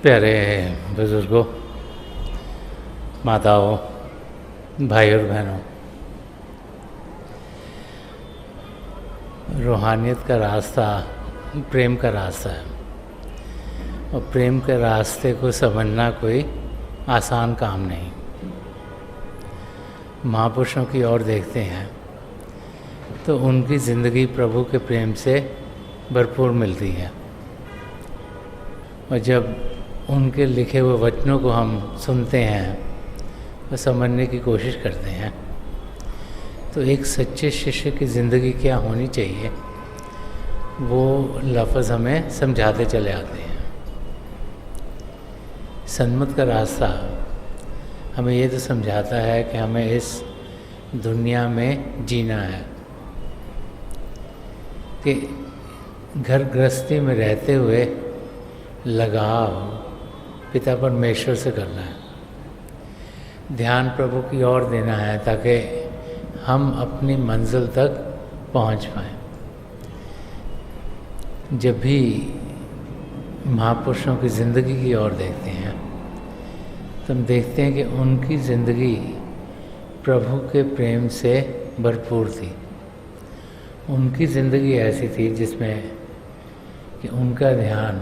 प्यारे बुज़ुर्गों, माताओं, भाई और बहनों, रूहानियत का रास्ता प्रेम का रास्ता है और प्रेम के रास्ते को समझना कोई आसान काम नहीं। महापुरुषों की ओर देखते हैं तो उनकी ज़िंदगी प्रभु के प्रेम से भरपूर मिलती है और जब उनके लिखे हुए वचनों को हम सुनते हैं और समझने की कोशिश करते हैं तो एक सच्चे शिष्य की ज़िंदगी क्या होनी चाहिए वो लफ्ज़ हमें समझाते चले आते हैं। सन्मत का रास्ता हमें ये तो समझाता है कि हमें इस दुनिया में जीना है, कि घर गृहस्थी में रहते हुए लगाव पिता परमेश्वर से करना है, ध्यान प्रभु की ओर देना है ताकि हम अपनी मंजिल तक पहुंच पाएं। जब भी महापुरुषों की ज़िंदगी की ओर देखते हैं तो हम देखते हैं कि उनकी ज़िंदगी प्रभु के प्रेम से भरपूर थी। उनकी ज़िंदगी ऐसी थी जिसमें कि उनका ध्यान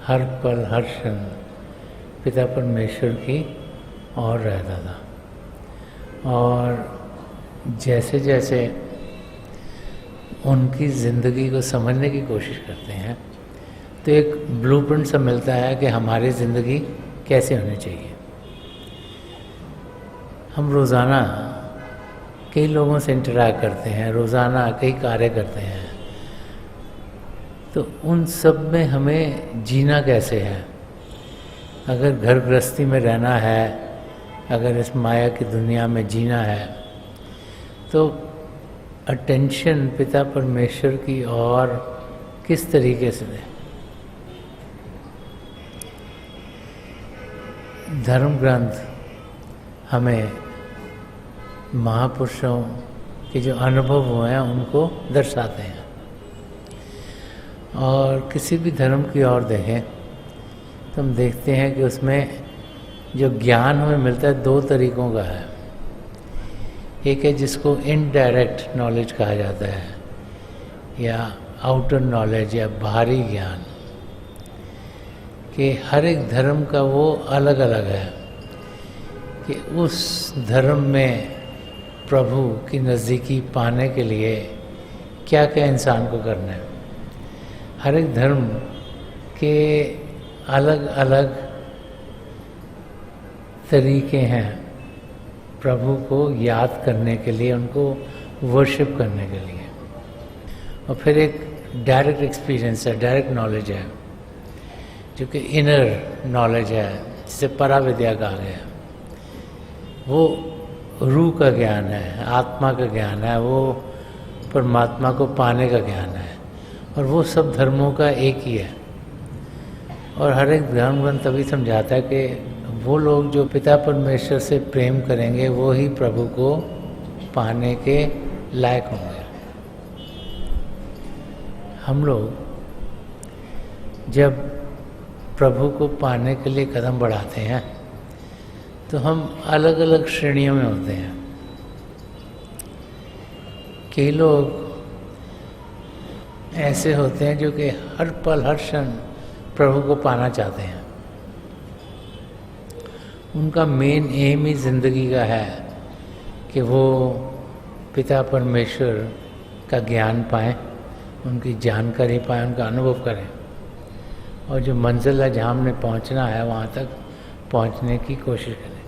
हर पल हर क्षण पिता परमेश्वर की ओर रहता था और जैसे जैसे उनकी ज़िंदगी को समझने की कोशिश करते हैं तो एक ब्लूप्रिंट सा मिलता है कि हमारी ज़िंदगी कैसे होनी चाहिए। हम रोज़ाना कई लोगों से इंटरैक्ट करते हैं, रोज़ाना कई कार्य करते हैं, तो उन सब में हमें जीना कैसे है। अगर घर गृहस्थी में रहना है, अगर इस माया की दुनिया में जीना है तो अटेंशन पिता परमेश्वर की ओर किस तरीके से दें। धर्म ग्रंथ हमें महापुरुषों के जो अनुभव हुए हैं उनको दर्शाते हैं और किसी भी धर्म की ओर देखें तो हम देखते हैं कि उसमें जो ज्ञान हमें मिलता है दो तरीकों का है। एक है जिसको इनडायरेक्ट नॉलेज कहा जाता है या आउटर नॉलेज या बाहरी ज्ञान, कि हर एक धर्म का वो अलग अलग है कि उस धर्म में प्रभु की नज़दीकी पाने के लिए क्या क्या इंसान को करना है। हर एक धर्म के अलग अलग तरीके हैं प्रभु को याद करने के लिए, उनको वर्शिप करने के लिए। और फिर एक डायरेक्ट एक्सपीरियंस है, डायरेक्ट नॉलेज है जो कि इनर नॉलेज है, जिसे पराविद्या कहा गया है। वो रूह का ज्ञान है, आत्मा का ज्ञान है, वो परमात्मा को पाने का ज्ञान है और वो सब धर्मों का एक ही है। और हर एक धर्म ग्रंथ तभी समझाता है कि वो लोग जो पिता परमेश्वर से प्रेम करेंगे वो ही प्रभु को पाने के लायक होंगे। हम लोग जब प्रभु को पाने के लिए कदम बढ़ाते हैं तो हम अलग अलग श्रेणियों में होते हैं। कई लोग ऐसे होते हैं जो कि हर पल हर क्षण प्रभु को पाना चाहते हैं। उनका मेन एम ही ज़िंदगी का है कि वो पिता परमेश्वर का ज्ञान पाएं, उनकी जानकारी पाएं, उनका अनुभव करें और जो मंजिल है जहाँ हमने पहुँचना है वहाँ तक पहुँचने की कोशिश करें।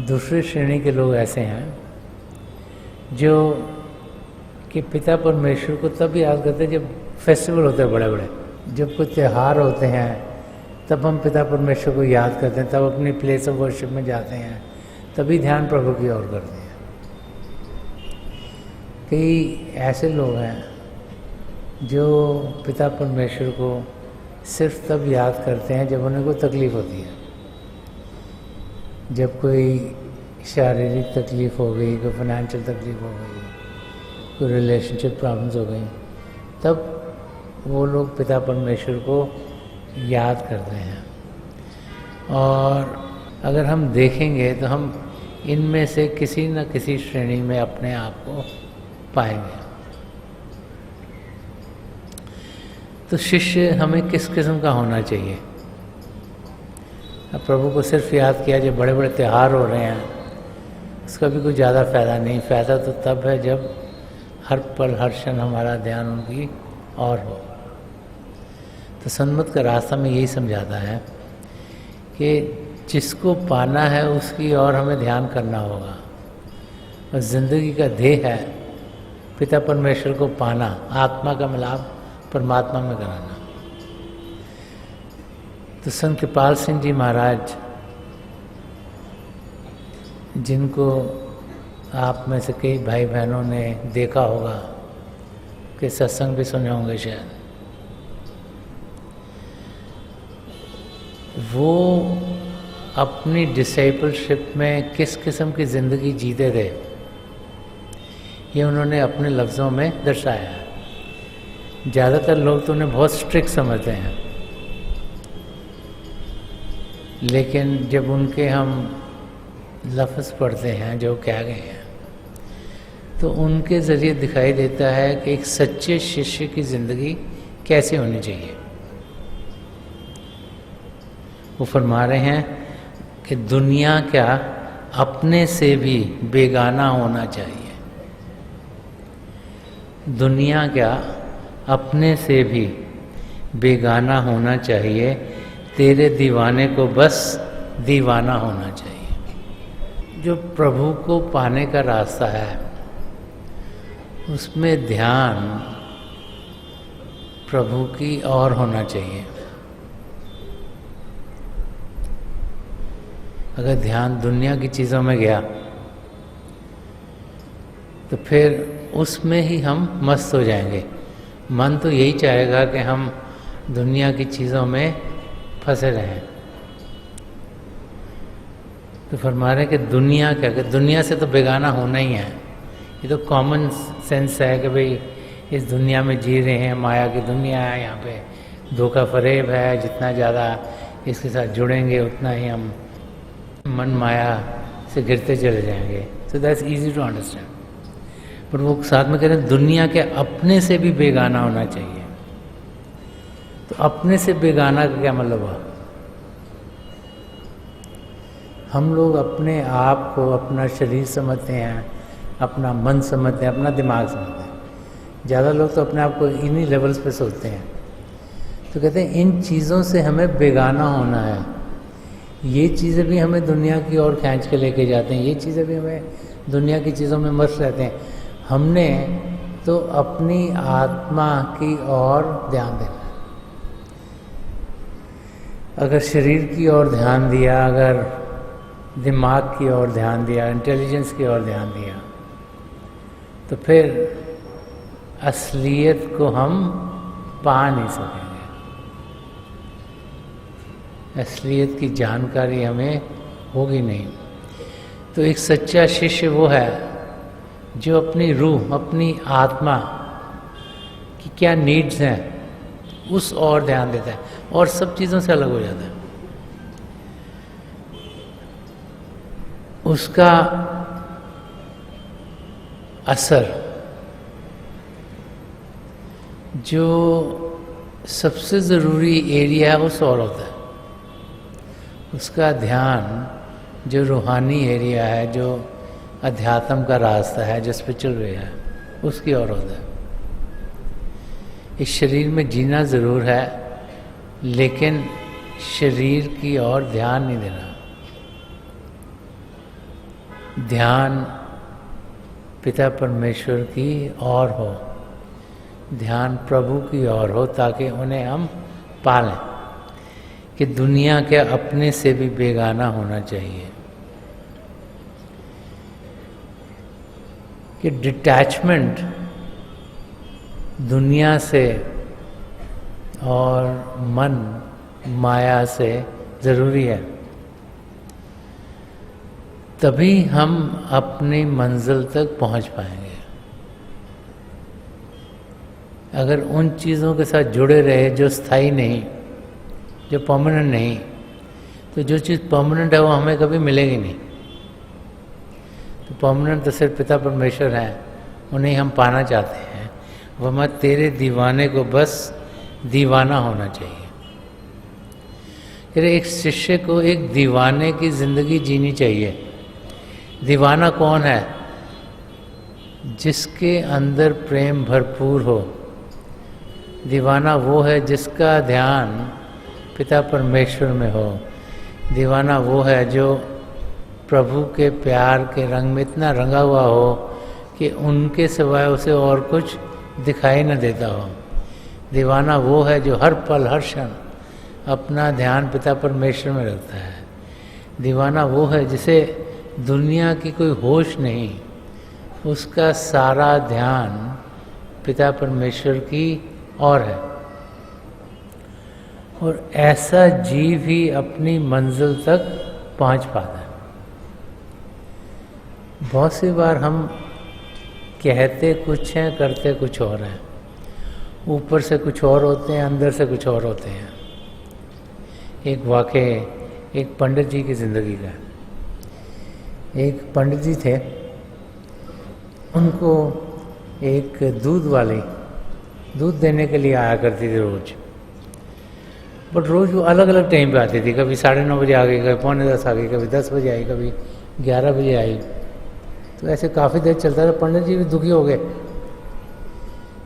दूसरी श्रेणी के लोग ऐसे हैं जो कि पिता परमेश्वर को तब याद करते हैं जब फेस्टिवल होते हैं बड़े बड़े, जब कोई त्यौहार होते हैं तब हम पिता परमेश्वर को याद करते हैं, तब अपनी प्लेस ऑफ वर्शिप में जाते हैं, तभी ध्यान प्रभु की ओर करते हैं। कई ऐसे लोग हैं जो पिता परमेश्वर को सिर्फ तब याद करते हैं जब उन्हें कोई तकलीफ़ होती है। जब कोई शारीरिक तकलीफ़ हो गई, कोई फाइनेंशियल तकलीफ़ हो गई, कोई रिलेशनशिप प्रॉब्लम्स हो गई, तब वो लोग पिता परमेश्वर को याद करते हैं। और अगर हम देखेंगे तो हम इनमें से किसी न किसी श्रेणी में अपने आप को पाएंगे। तो शिष्य हमें किस किस्म का होना चाहिए? अब प्रभु को सिर्फ याद किया जब बड़े बड़े त्यौहार हो रहे हैं, उसका भी कोई ज़्यादा फ़ायदा नहीं। फ़ायदा तो तब है जब हर पल हर क्षण हमारा ध्यान उनकी और हो। तो सन्मत का रास्ता में यही समझाता है कि जिसको पाना है उसकी और हमें ध्यान करना होगा। और ज़िंदगी का ध्येय है पिता परमेश्वर को पाना, आत्मा का मिलाप परमात्मा में कराना। तो संत कृपाल सिंह जी महाराज, जिनको आप में से कई भाई बहनों ने देखा होगा, कि सत्संग भी सुने होंगे शायद, वो अपनी डिसाइपलशिप में किस किस्म की ज़िंदगी जीते थे, ये उन्होंने अपने लफ्ज़ों में दर्शाया है। ज़्यादातर लोग तो उन्हें बहुत स्ट्रिक्ट समझते हैं, लेकिन जब उनके हम लफ्ज़ पढ़ते हैं जो क्या गए हैं, तो उनके ज़रिए दिखाई देता है कि एक सच्चे शिष्य की ज़िंदगी कैसे होनी चाहिए। वो फरमा रहे हैं कि दुनिया क्या अपने से भी बेगाना होना चाहिए। दुनिया क्या अपने से भी बेगाना होना चाहिए, तेरे दीवाने को बस दीवाना होना चाहिए। जो प्रभु को पाने का रास्ता है, उसमें ध्यान प्रभु की ओर होना चाहिए। अगर ध्यान दुनिया की चीज़ों में गया तो फिर उसमें ही हम मस्त हो जाएंगे। मन तो यही चाहेगा कि हम दुनिया की चीज़ों में फंसे रहें। तो फरमा रहे कि दुनिया क्या, कि दुनिया से तो बेगाना होना ही है। ये तो कॉमन सेंस है कि भाई इस दुनिया में जी रहे हैं, माया की दुनिया है, यहाँ पे धोखा फरेब है, जितना ज़्यादा इसके साथ जुड़ेंगे उतना ही हम मन माया से गिरते चले जाएंगे। So that's easy to understand. पर वो साथ में कह रहे हैं दुनिया के अपने से भी बेगाना होना चाहिए। तो अपने से बेगाना का क्या मतलब हुआ? हम लोग अपने आप को अपना शरीर समझते हैं, अपना मन समझते हैं, अपना दिमाग समझते हैं। ज़्यादा लोग तो अपने आप को इन्हीं लेवल्स पे सोचते हैं। तो कहते हैं इन चीज़ों से हमें बेगाना होना है। ये चीज़ें भी हमें दुनिया की ओर खींच के लेके जाते हैं, ये चीज़ें भी हमें दुनिया की चीज़ों में मस्त रहते हैं। हमने तो अपनी आत्मा की ओर ध्यान देना है। अगर शरीर की ओर ध्यान दिया, अगर दिमाग की ओर ध्यान दिया, इंटेलिजेंस की ओर ध्यान दिया, तो फिर असलियत को हम पा नहीं सकेंगे। असलियत की जानकारी हमें होगी नहीं। तो एक सच्चा शिष्य वो है जो अपनी रूह, अपनी आत्मा की क्या नीड्स हैं उस ओर ध्यान देता है और सब चीज़ों से अलग हो जाता है। उसका असर जो सबसे ज़रूरी एरिया है उस ओर होता है। उसका ध्यान जो रूहानी एरिया है, जो अध्यात्म का रास्ता है, जो स्पिरिचुअल वे है, उसकी ओर होता है। इस शरीर में जीना ज़रूर है, लेकिन शरीर की ओर ध्यान नहीं देना। ध्यान पिता परमेश्वर की ओर हो, ध्यान प्रभु की ओर हो, ताकि उन्हें हम पालें। कि दुनिया के अपने से भी बेगाना होना चाहिए। कि डिटैचमेंट दुनिया से और मन माया से ज़रूरी है, तभी हम अपनी मंजिल तक पहुंच पाएंगे। अगर उन चीज़ों के साथ जुड़े रहे जो स्थायी नहीं, जो परमानेंट नहीं। तो जो चीज़ परमानेंट है वो हमें कभी मिलेगी नहीं। तो परमानेंट तो सिर्फ पिता परमेश्वर हैं, उन्हें हम पाना चाहते हैं। वह मत तेरे दीवाने को बस दीवाना होना चाहिए। फिर एक शिष्य को एक दीवाने की ज़िंदगी जीनी चाहिए। दीवाना कौन है? जिसके अंदर प्रेम भरपूर हो। दीवाना वो है जिसका ध्यान पिता परमेश्वर में हो। दीवाना वो है जो प्रभु के प्यार के रंग में इतना रंगा हुआ हो कि उनके सिवाय उसे और कुछ दिखाई न देता हो। दीवाना वो है जो हर पल हर क्षण अपना ध्यान पिता परमेश्वर में रखता है। दीवाना वो है जिसे दुनिया की कोई होश नहीं, उसका सारा ध्यान पिता परमेश्वर की ओर है। और ऐसा जीव ही अपनी मंजिल तक पहुंच पाता है। बहुत सी बार हम कहते कुछ हैं, करते कुछ और हैं। ऊपर से कुछ और होते हैं, अंदर से कुछ और होते हैं। एक वाक़या एक पंडित जी की ज़िंदगी का। एक पंडित जी थे, उनको एक दूध वाली दूध देने के लिए आया करती थी रोज़। बट रोज़ वो अलग अलग टाइम पे आती थी। कभी 9:30 बजे आ गई, कभी 9:45 आ गई, कभी 10 बजे आई, कभी 11 बजे आई। तो ऐसे काफ़ी देर चलता था। पंडित जी भी दुखी हो गए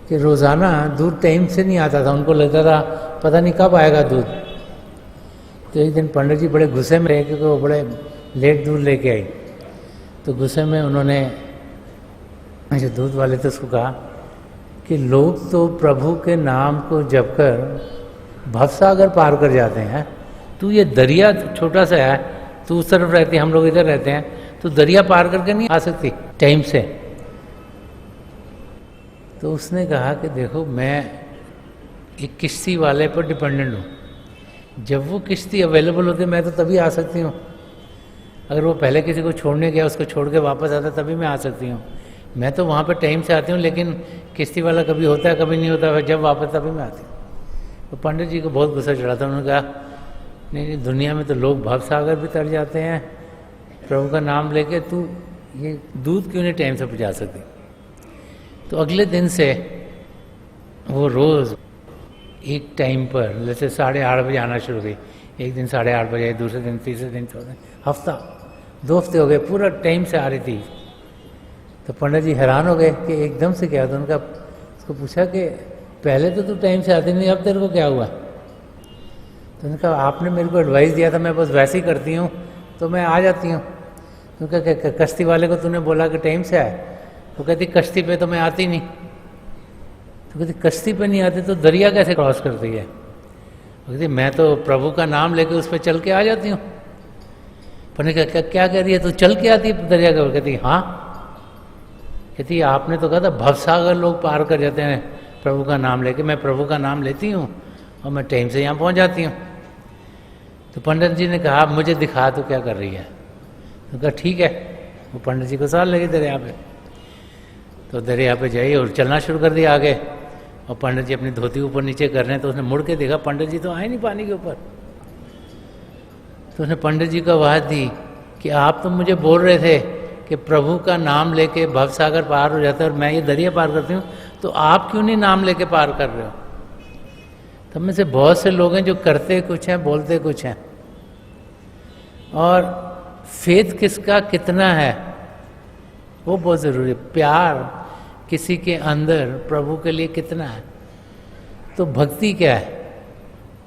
कि रोज़ाना दूध टाइम से नहीं आता था। उनको लगता था पता नहीं कब आएगा दूध। तो एक दिन पंडित जी बड़े गुस्से में रहे क्योंकि वो बड़े लेट दूध लेके आई। तो गुस्से में उन्होंने जो दूध वाले थे उसको कहा कि लोग तो प्रभु के नाम को जपकर भवसागर पार कर जाते हैं, तू ये दरिया छोटा सा है, तू उस तरफ रहती है, हम लोग इधर रहते हैं, तो दरिया पार करके नहीं आ सकती टाइम से। तो उसने कहा कि देखो मैं एक किश्ती वाले पर डिपेंडेंट हूँ। जब वो किश्ती अवेलेबल होती है मैं तो तभी आ सकती हूँ। अगर वो पहले किसी को छोड़ने गया, उसको छोड़ के वापस आता तभी मैं आ सकती हूँ। मैं तो वहाँ पर टाइम से आती हूँ, लेकिन किश्ती वाला कभी होता है कभी नहीं होता है, जब वापस तभी मैं आती हूँ। तो पंडित जी को बहुत गुस्सा चढ़ा था। उन्होंने कहा नहीं, दुनिया में तो लोग भवसागर भी तर जाते हैं प्रभु का नाम लेके, तू ये दूध क्यों नहीं टाइम से पहुँचा सकती। तो अगले दिन से वो रोज़ एक टाइम पर जैसे 8:30 बजे आना शुरू हुई। एक दिन 8:30 बजे, दूसरे दिन, तीसरे दिन, चौथे, हफ्ता 2 हफ्ते हो गए, पूरा टाइम से आ रही थी। तो पंडित जी हैरान हो गए कि एकदम से क्या। तो उनका उसको पूछा कि पहले तो तू टाइम से आती नहीं, अब तेरे को क्या हुआ। तो उन्होंने कहा आपने मेरे को एडवाइस दिया था, मैं बस वैसे ही करती हूँ तो मैं आ जाती हूँ। तो क्या कश्ती वाले को तूने बोला कि टाइम से आए। तो कहती कश्ती पे तो मैं आती नहीं। तो कहती कश्ती पे नहीं आती तो दरिया कैसे क्रॉस करती है। तो कहती मैं तो प्रभु का नाम लेके उस पर चल के आ जाती हूँ। पंडित क्या कह रही है, तू चल के आती है दरिया के। कहती हाँ। कहती आपने तो कहा था भवसागर लोग पार कर जाते हैं प्रभु का नाम लेके, मैं प्रभु का नाम लेती हूँ और मैं टाइम से यहाँ पहुँच जाती हूँ। तो पंडित जी ने कहा मुझे दिखा तो क्या कर रही है। तो कहा ठीक है। वो पंडित जी को साल लगी दरिया पे। तो दरिया पे जाइए और चलना शुरू कर दिया आगे। और पंडित जी अपनी धोती ऊपर नीचे कर रहे हैं। तो उसने मुड़ के देखा पंडित जी तो आए नहीं पानी के ऊपर। तो उसने पंडित जी को आवाज़ दी कि आप तो मुझे बोल रहे थे कि प्रभु का नाम लेके भवसागर पार हो जाता है और मैं ये दरिया पार करती हूँ, तो आप क्यों नहीं नाम लेके पार कर रहे हो। तब में से बहुत से लोग हैं जो करते कुछ हैं, बोलते कुछ हैं। और फेथ किसका कितना है वो बहुत ज़रूरी है। प्यार किसी के अंदर प्रभु के लिए कितना है। तो भक्ति क्या है?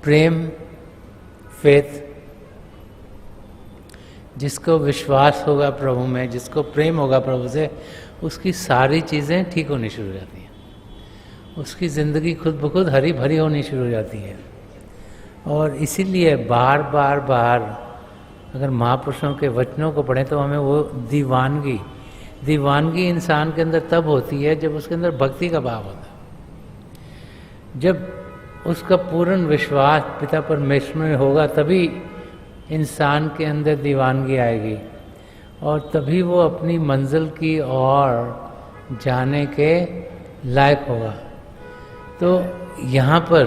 प्रेम, फेथ। जिसको विश्वास होगा प्रभु में, जिसको प्रेम होगा प्रभु से, उसकी सारी चीज़ें ठीक होनी शुरू हो जाती हैं। उसकी ज़िंदगी खुद ब खुद हरी भरी होनी शुरू हो जाती है। और इसीलिए बार बार अगर महापुरुषों के वचनों को पढ़ें तो हमें वो दीवानगी इंसान के अंदर तब होती है जब उसके अंदर भक्ति का भाव होता है। जब उसका पूर्ण विश्वास पिता परमेश्वर में होगा तभी इंसान के अंदर दीवानगी आएगी और तभी वो अपनी मंजिल की ओर जाने के लायक होगा। तो यहाँ पर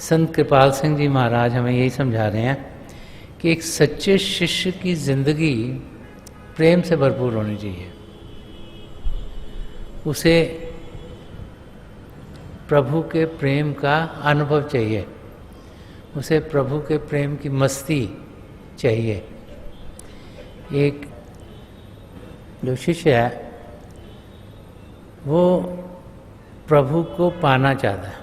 संत कृपाल सिंह जी महाराज हमें यही समझा रहे हैं कि एक सच्चे शिष्य की जिंदगी प्रेम से भरपूर होनी चाहिए। उसे प्रभु के प्रेम का अनुभव चाहिए, उसे प्रभु के प्रेम की मस्ती चाहिए। एक जो शिष्य है वो प्रभु को पाना चाहता है।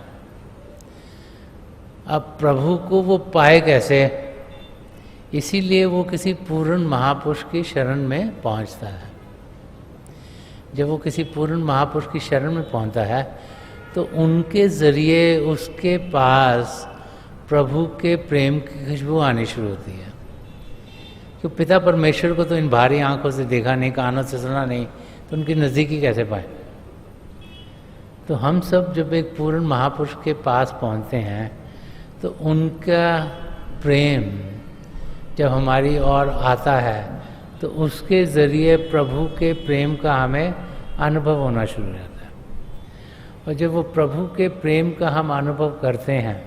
अब प्रभु को वो पाए कैसे? इसीलिए वो किसी पूर्ण महापुरुष की शरण में पहुंचता है। जब वो किसी पूर्ण महापुरुष की शरण में पहुंचता है तो उनके ज़रिए उसके पास प्रभु के प्रेम की खुशबू आनी शुरू होती है। क्यों? पिता परमेश्वर को तो इन भारी आंखों से देखा नहीं, कानों से सुना नहीं, तो उनकी नज़दीकी कैसे पाए? तो हम सब जब एक पूर्ण महापुरुष के पास पहुंचते हैं तो उनका प्रेम जब हमारी ओर आता है तो उसके ज़रिए प्रभु के प्रेम का हमें अनुभव होना शुरू हो जाता है। और जब वो प्रभु के प्रेम का हम अनुभव करते हैं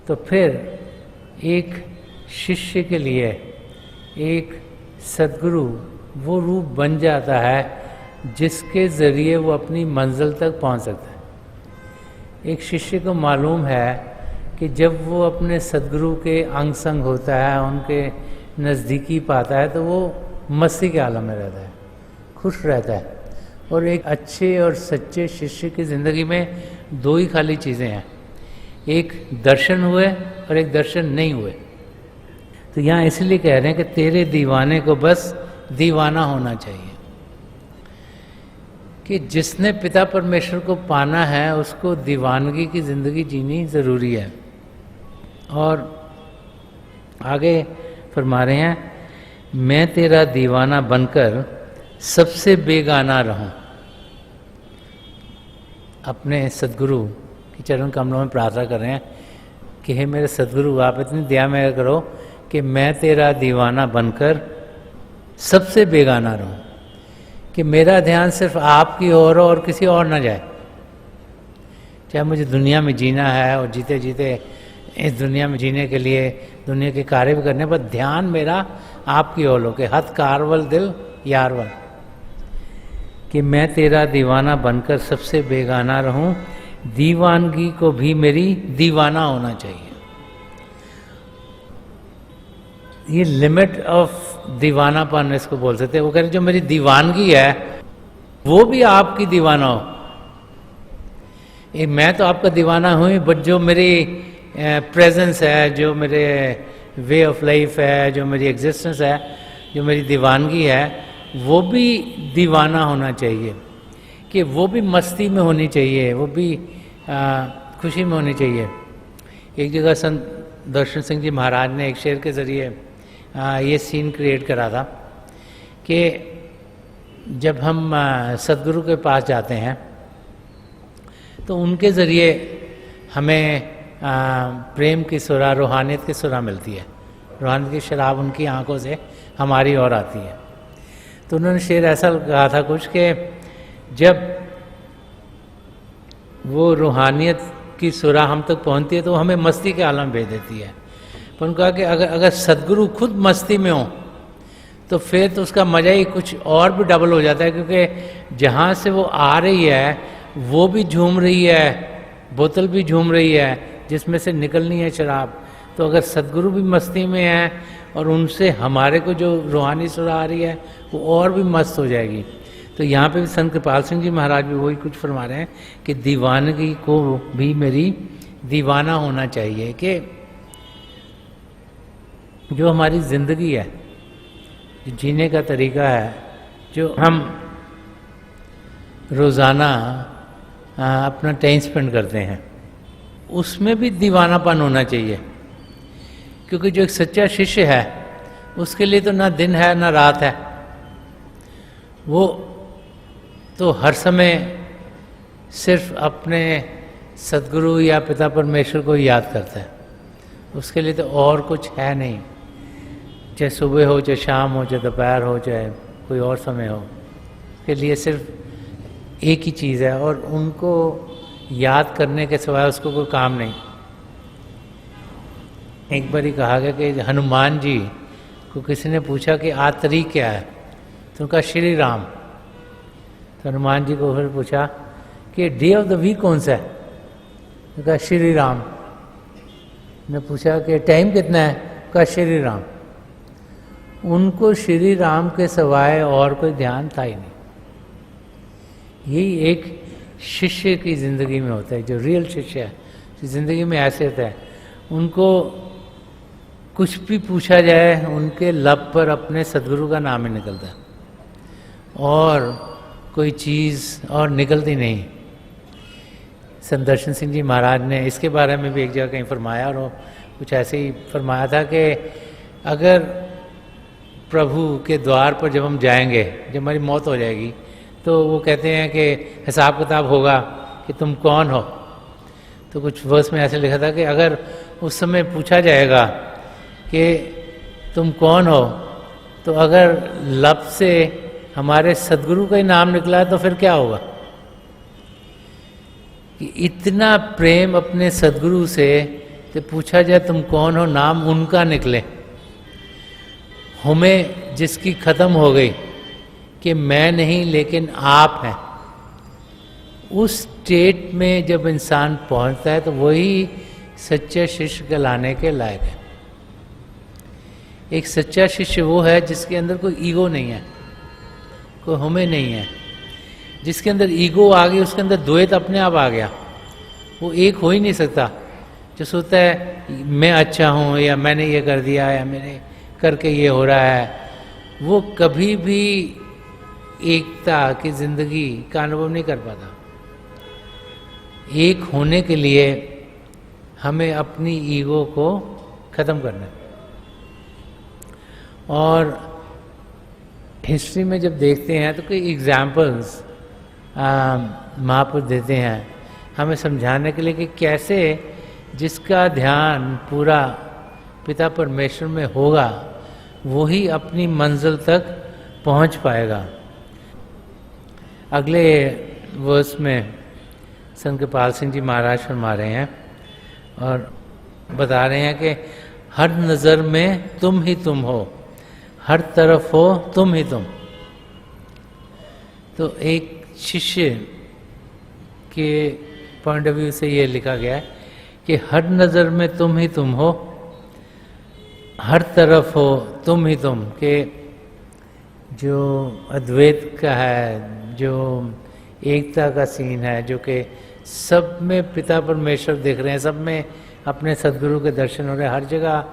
तो फिर एक शिष्य के लिए एक सद्गुरु वो रूप बन जाता है जिसके ज़रिए वो अपनी मंजिल तक पहुंच सकता है। एक शिष्य को मालूम है कि जब वो अपने सद्गुरु के अंग संग होता है, उनके नज़दीकी पाता है, तो वो मस्ती के आलम में रहता है, खुश रहता है। और एक अच्छे और सच्चे शिष्य की ज़िंदगी में दो ही खाली चीज़ें हैं, एक दर्शन हुए और एक दर्शन नहीं हुए। तो यहाँ इसलिए कह रहे हैं कि तेरे दीवाने को बस दीवाना होना चाहिए, कि जिसने पिता परमेश्वर को पाना है उसको दीवानगी की ज़िंदगी जीनी ज़रूरी है। और आगे फरमा रहे हैं, मैं तेरा दीवाना बनकर सबसे बेगाना रहूं। अपने सद्गुरु की चरण कमलों में प्रार्थना कर रहे हैं कि हे मेरे सद्गुरु, आप इतनी दया मेरा करो कि मैं तेरा दीवाना बनकर सबसे बेगाना रहूं, कि मेरा ध्यान सिर्फ आपकी ओर और किसी और ना जाए। चाहे मुझे दुनिया में जीना है और जीते जीते इस दुनिया में जीने के लिए दुनिया के कार्य भी करने, पर ध्यान मेरा आपकी ओर हो, कि हथ कारवल दिल यारवल, कि मैं तेरा दीवाना बनकर सबसे बेगाना रहूं, दीवानगी को भी मेरी दीवाना होना चाहिए। ये लिमिट ऑफ दीवानापन इसको बोल सकते हैं। वो कह रहे जो मेरी दीवानगी है वो भी आपकी दीवाना हो। मैं तो आपका दीवाना हूँ, बट जो मेरी प्रेजेंस है, जो मेरे वे ऑफ लाइफ है, जो मेरी एग्जिस्टेंस है, जो मेरी दीवानगी है, वो भी दीवाना होना चाहिए, कि वो भी मस्ती में होनी चाहिए, वो भी खुशी में होनी चाहिए। एक जगह संत दर्शन सिंह जी महाराज ने एक शेर के ज़रिए ये सीन क्रिएट करा था कि जब हम सद्गुरु के पास जाते हैं तो उनके ज़रिए हमें प्रेम की सुरा, रूहानियत की सुरा मिलती है। रूहानियत की शराब उनकी आंखों से हमारी ओर आती है। तो उन्होंने शेर ऐसा कहा था कुछ कि जब वो रूहानियत की सुरा हम तक पहुंचती है तो हमें मस्ती के आलम भेज देती है। पर उन्होंने कहा कि अगर सद्गुरु खुद मस्ती में हो तो फिर तो उसका मज़ा ही कुछ और भी डबल हो जाता है, क्योंकि जहाँ से वो आ रही है वो भी झूम रही है, बोतल भी झूम रही है जिसमें से निकलनी है शराब। तो अगर सद्गुरु भी मस्ती में है और उनसे हमारे को जो रूहानी सुरा आ रही है वो और भी मस्त हो जाएगी। तो यहाँ पे भी संत कृपाल सिंह जी महाराज भी वही कुछ फरमा रहे हैं कि दीवानगी को भी मेरी दीवाना होना चाहिए, कि जो हमारी ज़िंदगी है, जो जीने का तरीका है, जो हम रोज़ाना अपना टाइम स्पेंड करते हैं, उसमें भी दीवानापन होना चाहिए। क्योंकि जो एक सच्चा शिष्य है उसके लिए तो ना दिन है ना रात है, वो तो हर समय सिर्फ अपने सद्गुरु या पिता परमेश्वर को याद करता है। उसके लिए तो और कुछ है नहीं, चाहे सुबह हो, चाहे शाम हो, चाहे दोपहर हो, चाहे कोई और समय हो, उसके लिए सिर्फ एक ही चीज़ है और उनको याद करने के सिवाय उसको कोई काम नहीं। एक बार ही कहा गया कि हनुमान जी को किसी ने पूछा कि आतरी क्या है, तो उनका श्री राम। तो हनुमान जी को फिर पूछा कि डे ऑफ द वीक कौन सा है, उनका श्री राम। ने पूछा कि टाइम कितना है, उनका श्री राम। उनको श्री राम के सिवाय और कोई ध्यान था ही नहीं। यही एक शिष्य की ज़िंदगी में होता है, जो रियल शिष्य है, जो ज़िंदगी में ऐसे होता है, उनको कुछ भी पूछा जाए उनके लब पर अपने सदगुरु का नाम ही निकलता है, और कोई चीज़ और निकलती नहीं। संदर्शन सिंह जी महाराज ने इसके बारे में भी एक जगह कहीं फरमाया, और वो कुछ ऐसे ही फरमाया था कि अगर प्रभु के द्वार पर जब हम जाएंगे, जब हमारी मौत हो जाएगी, तो वो कहते हैं कि हिसाब किताब होगा कि तुम कौन हो। तो कुछ वर्स में ऐसे लिखा था कि अगर उस समय पूछा जाएगा कि तुम कौन हो, तो अगर लब से हमारे सदगुरु का ही नाम निकला है तो फिर क्या होगा। कि इतना प्रेम अपने सदगुरु से, तो पूछा जाए तुम कौन हो, नाम उनका निकले। हमें जिसकी ख़त्म हो गई कि मैं नहीं लेकिन आप हैं, उस स्टेट में जब इंसान पहुंचता है तो वही सच्चा शिष्य कहलाने के लायक है। एक सच्चा शिष्य वो है जिसके अंदर कोई ईगो नहीं है, कोई हमें नहीं है। जिसके अंदर ईगो आ गई, उसके अंदर द्वैत अपने आप आ गया, वो एक हो ही नहीं सकता। जो सोचता है मैं अच्छा हूँ, या मैंने ये कर दिया, या मैंने करके ये हो रहा है, वो कभी भी एकता की जिंदगी का अनुभव नहीं कर पाता। एक होने के लिए हमें अपनी ईगो को ख़त्म करना है। और हिस्ट्री में जब देखते हैं तो कई एग्जाम्पल्स महापुरुष देते हैं हमें समझाने के लिए कि कैसे जिसका ध्यान पूरा पिता परमेश्वर में होगा वही अपनी मंजिल तक पहुंच पाएगा। अगले वर्स में संत कृपाल सिंह जी महाराज फरमा रहे हैं और बता रहे हैं कि हर नज़र में तुम ही तुम हो, हर तरफ हो तुम ही तुम। तो एक शिष्य के पॉइंट ऑफ व्यू से ये लिखा गया है कि हर नज़र में तुम ही तुम हो, हर तरफ हो तुम ही तुम। के जो अद्वैत का है, जो एकता का सीन है, जो कि सब में पिता परमेश्वर दिख रहे हैं, सब में अपने सदगुरु के दर्शन हो रहे हैं, हर जगह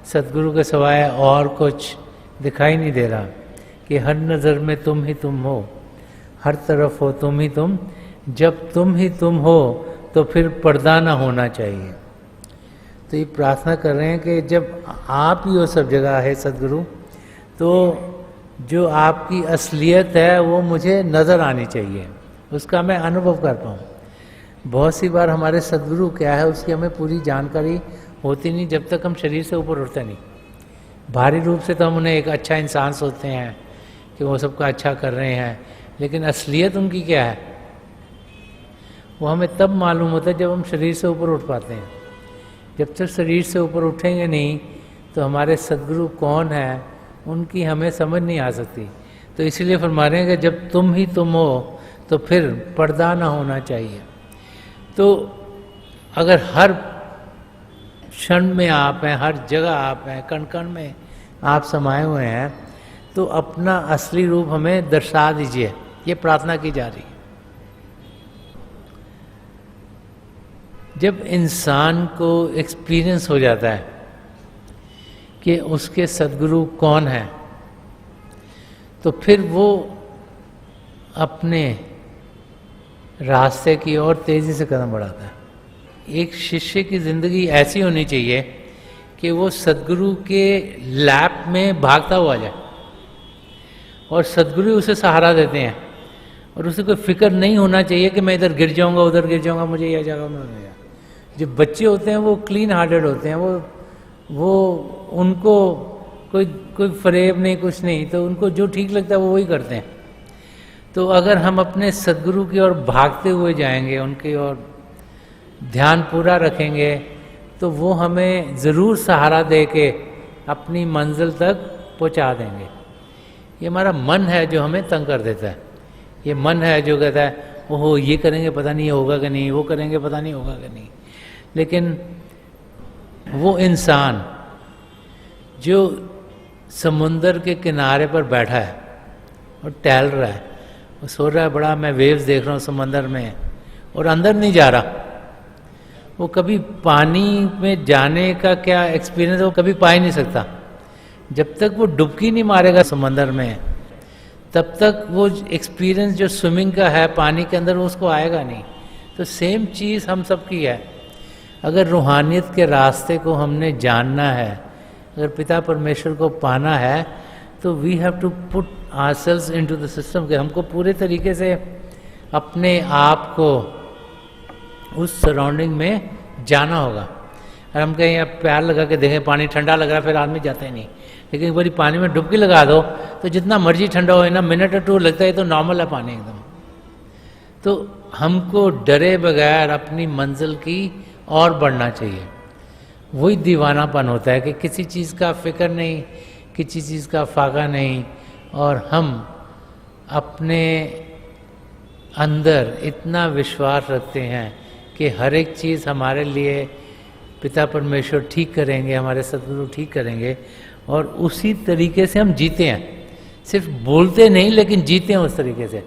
सदगुरु के सिवाय और कुछ दिखाई नहीं दे रहा। कि हर नज़र में तुम ही तुम हो, हर तरफ हो तुम ही तुम। जब तुम ही तुम हो तो फिर पर्दा ना होना चाहिए। तो ये प्रार्थना कर रहे हैं कि जब आप ही हो सब जगह है सदगुरु, तो जो आपकी असलियत है वो मुझे नज़र आनी चाहिए, उसका मैं अनुभव कर पाऊँ। बहुत सी बार हमारे सदगुरु क्या है उसकी हमें पूरी जानकारी होती नहीं जब तक हम शरीर से ऊपर उठते नहीं। बाहरी रूप से तो हम उन्हें एक अच्छा इंसान सोचते हैं कि वो सबका अच्छा कर रहे हैं, लेकिन असलियत उनकी क्या है वो हमें तब मालूम होता है जब हम शरीर से ऊपर उठ पाते हैं। जब तक शरीर से ऊपर उठेंगे नहीं तो हमारे सदगुरु कौन है उनकी हमें समझ नहीं आ सकती। तो इसीलिए फरमा रहे हैं कि जब तुम ही तुम हो तो फिर पर्दा ना होना चाहिए। तो अगर हर क्षण में आप हैं, हर जगह आप हैं, कण कण में आप समाये हुए हैं, तो अपना असली रूप हमें दर्शा दीजिए, ये प्रार्थना की जा रही है। जब इंसान को एक्सपीरियंस हो जाता है कि उसके सदगुरु कौन है, तो फिर वो अपने रास्ते की ओर तेजी से कदम बढ़ाता है। एक शिष्य की ज़िंदगी ऐसी होनी चाहिए कि वो सदगुरु के लैप में भागता हुआ जाए और सदगुरु उसे सहारा देते हैं, और उसे कोई फिक्र नहीं होना चाहिए कि मैं इधर गिर जाऊंगा, उधर गिर जाऊंगा, मुझे यह जगह में होना। जो बच्चे होते हैं वो क्लीन हार्टेड होते हैं, वो उनको कोई फरेब नहीं, कुछ नहीं, तो उनको जो ठीक लगता है वो वही करते हैं। तो अगर हम अपने सदगुरु की ओर भागते हुए जाएंगे, उनकी ओर ध्यान पूरा रखेंगे, तो वो हमें ज़रूर सहारा दे के अपनी मंजिल तक पहुंचा देंगे। ये हमारा मन है जो हमें तंग कर देता है। ये मन है जो कहता है ओहो ये करेंगे पता नहीं होगा कि नहीं, वो करेंगे पता नहीं होगा कि नहीं। लेकिन वो इंसान जो समुंदर के किनारे पर बैठा है और टहल रहा है, वो सो रहा है बड़ा मैं वेव्स देख रहा हूँ समंदर में, और अंदर नहीं जा रहा, वो कभी पानी में जाने का क्या एक्सपीरियंस वो कभी पा ही नहीं सकता। जब तक वो डुबकी नहीं मारेगा समंदर में, तब तक वो एक्सपीरियंस जो स्विमिंग का है पानी के अंदर वो उसको आएगा नहीं। तो सेम चीज़ हम सब की है। अगर रूहानियत के रास्ते को हमने जानना है, अगर पिता परमेश्वर को पाना है, तो we have to put ourselves into the system के हमको पूरे तरीके से अपने आप को उस सराउंडिंग में जाना होगा। अगर हम कहीं आप पैर लगा के देखें पानी ठंडा लग रहा है, फिर आदमी जाता ही नहीं। लेकिन एक बार पानी में डुबकी लगा दो तो जितना मर्जी ठंडा हो ना, मिनट और 2 लगता है तो नॉर्मल है पानी एकदम। तो हमको डरे बगैर अपनी मंजिल की और बढ़ना चाहिए। वही दीवानापन होता है कि किसी चीज़ का फिक्र नहीं, किसी चीज़ का फाका नहीं, और हम अपने अंदर इतना विश्वास रखते हैं कि हर एक चीज़ हमारे लिए पिता परमेश्वर ठीक करेंगे, हमारे सदगुरु ठीक करेंगे, और उसी तरीके से हम जीते हैं। सिर्फ बोलते नहीं लेकिन जीते हैं उस तरीके से।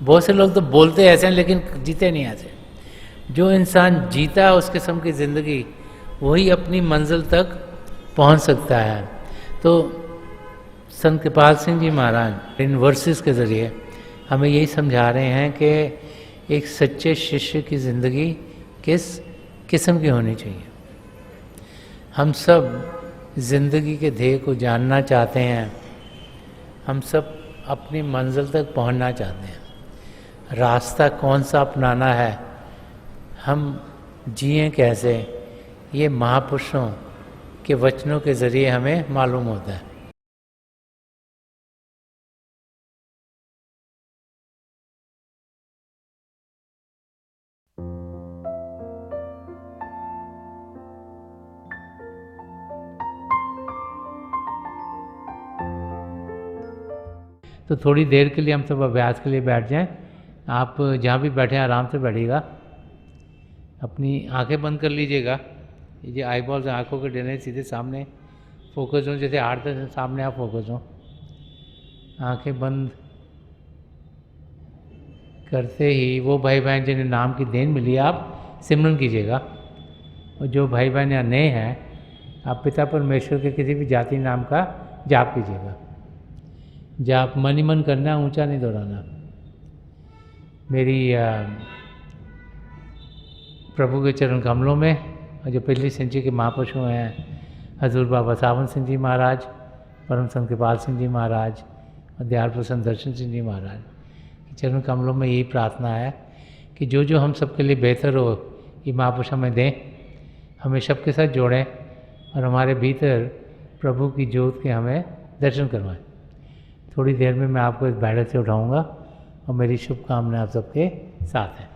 बहुत से लोग तो बोलते ऐसे हैं लेकिन जीते नहीं ऐसे। जो इंसान जीता है उस किस्म की ज़िंदगी, वही अपनी मंजिल तक पहुंच सकता है। तो संत कृपाल सिंह जी महाराज इन वर्सेस के ज़रिए हमें यही समझा रहे हैं कि एक सच्चे शिष्य की ज़िंदगी किस किस्म की होनी चाहिए। हम सब ज़िंदगी के ध्येय को जानना चाहते हैं, हम सब अपनी मंजिल तक पहुंचना चाहते हैं। रास्ता कौन सा अपनाना है, हम जिए कैसे, ये महापुरुषों के वचनों के ज़रिए हमें मालूम होता है। तो थोड़ी देर के लिए हम सब अभ्यास के लिए बैठ जाएं। आप जहाँ भी बैठे हैं आराम से बैठिएगा, अपनी आंखें बंद कर लीजिएगा। ये जो आई बॉल्स आँखों के डरने सीधे सामने फोकस हो, जैसे हार्ट से सामने आप फोकस हो। आंखें बंद करते ही वो भाई बहन जिन्हें नाम की देन मिली आप सिमरन कीजिएगा। और जो भाई बहन यहाँ नए हैं, आप पिता परमेश्वर के किसी भी जाति नाम का जाप कीजिएगा। जाप मन ही मन करना, ऊंचा नहीं दोहराना। मेरी प्रभु के चरण कमलों में, और जो पिछली सेंचुरी के महापुरुष हैं हजूर बाबा सावन सिंह जी महाराज, परम संत कृपाल सिंह जी महाराज और दयाल प्रसन्न दर्शन सिंह जी महाराज के चरण कमलों में यही प्रार्थना है कि जो जो हम सबके लिए बेहतर हो, ये महापुरुष हमें दें, हमें सबके साथ जोड़ें और हमारे भीतर प्रभु की ज्योत के हमें दर्शन करवाएं। थोड़ी देर में मैं आपको इस बैठक से उठाऊंगा और मेरी शुभकामनाएं आप सबके साथ हैं।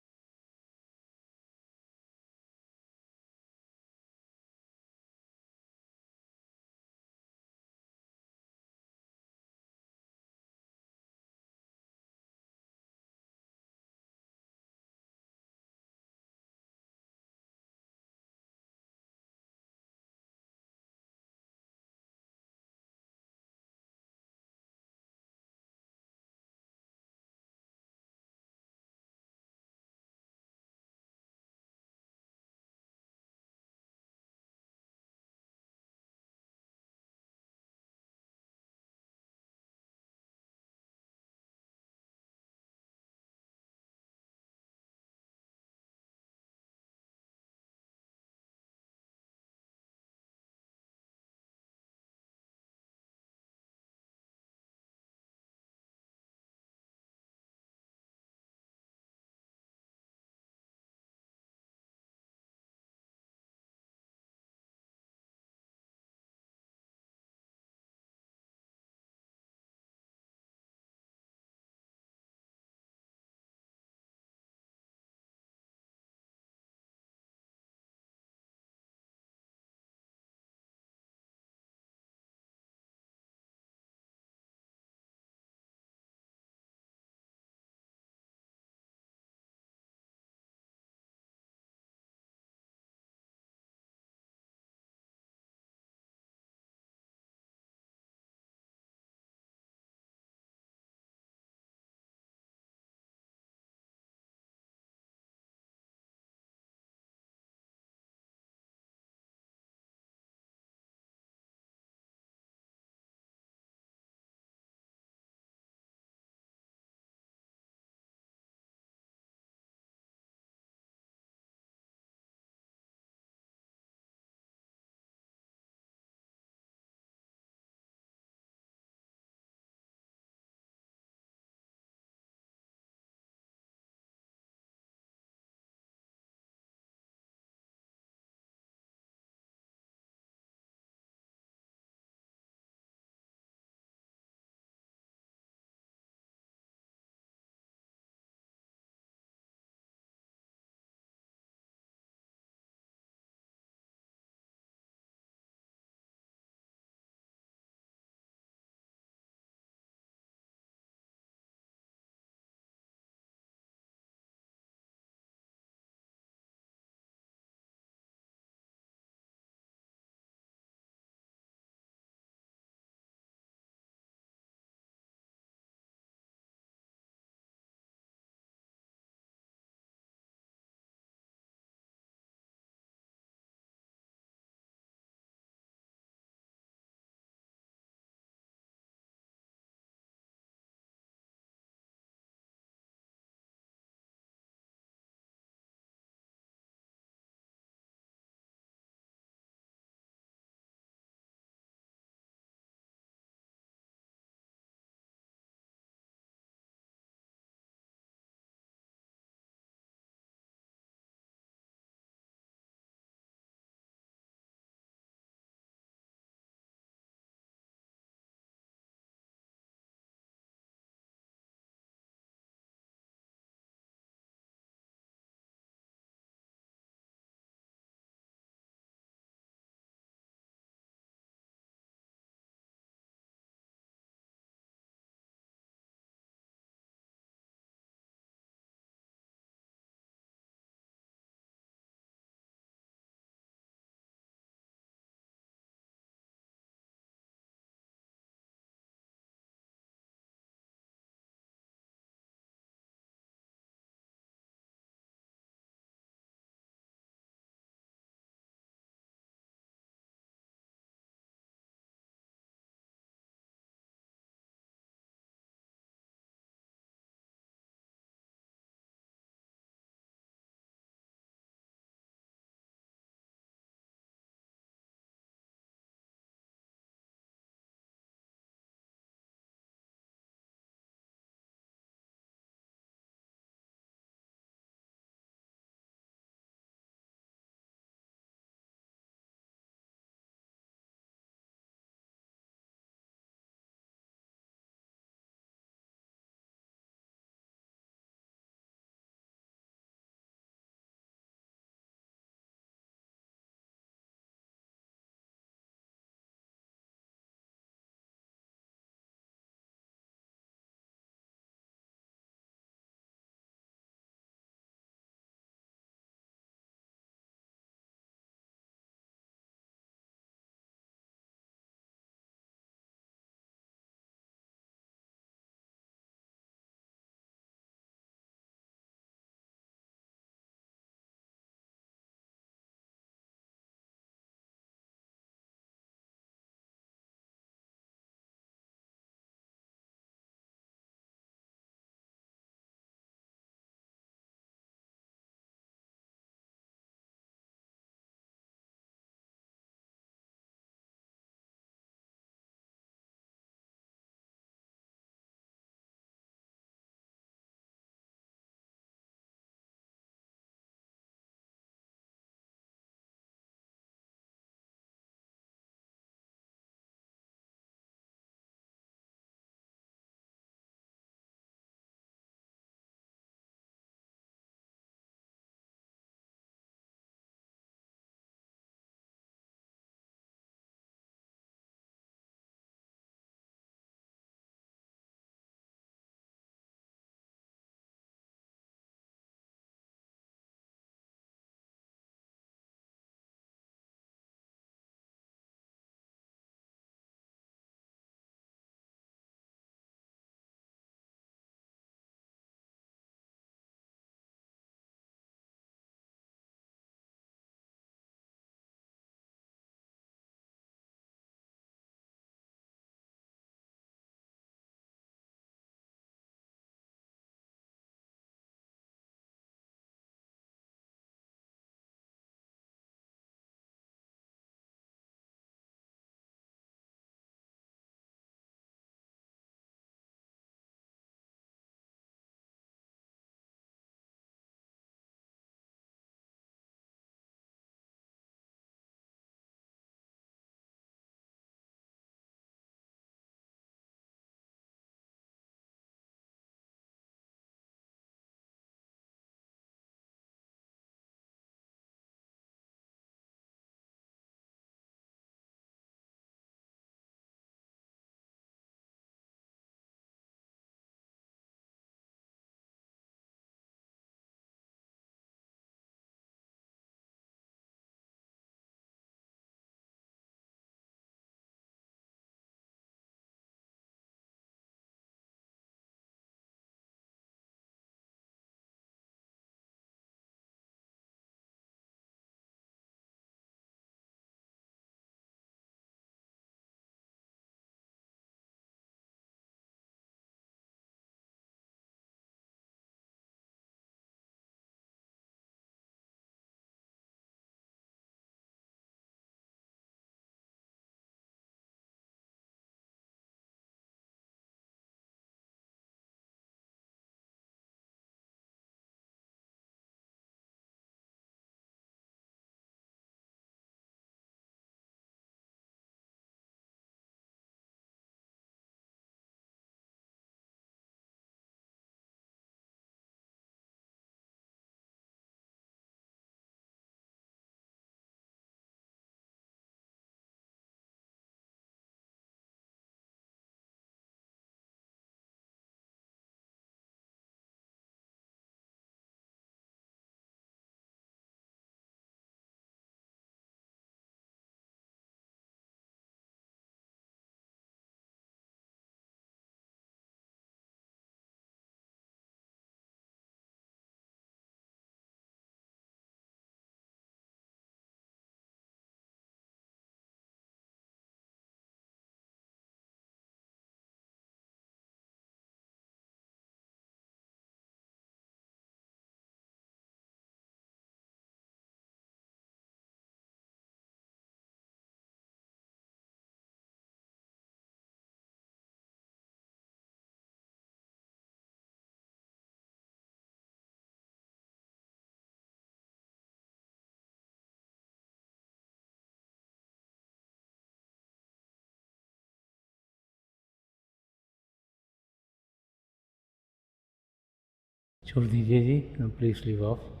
छोड़ दीजिए जी, प्लीज लीव ऑफ।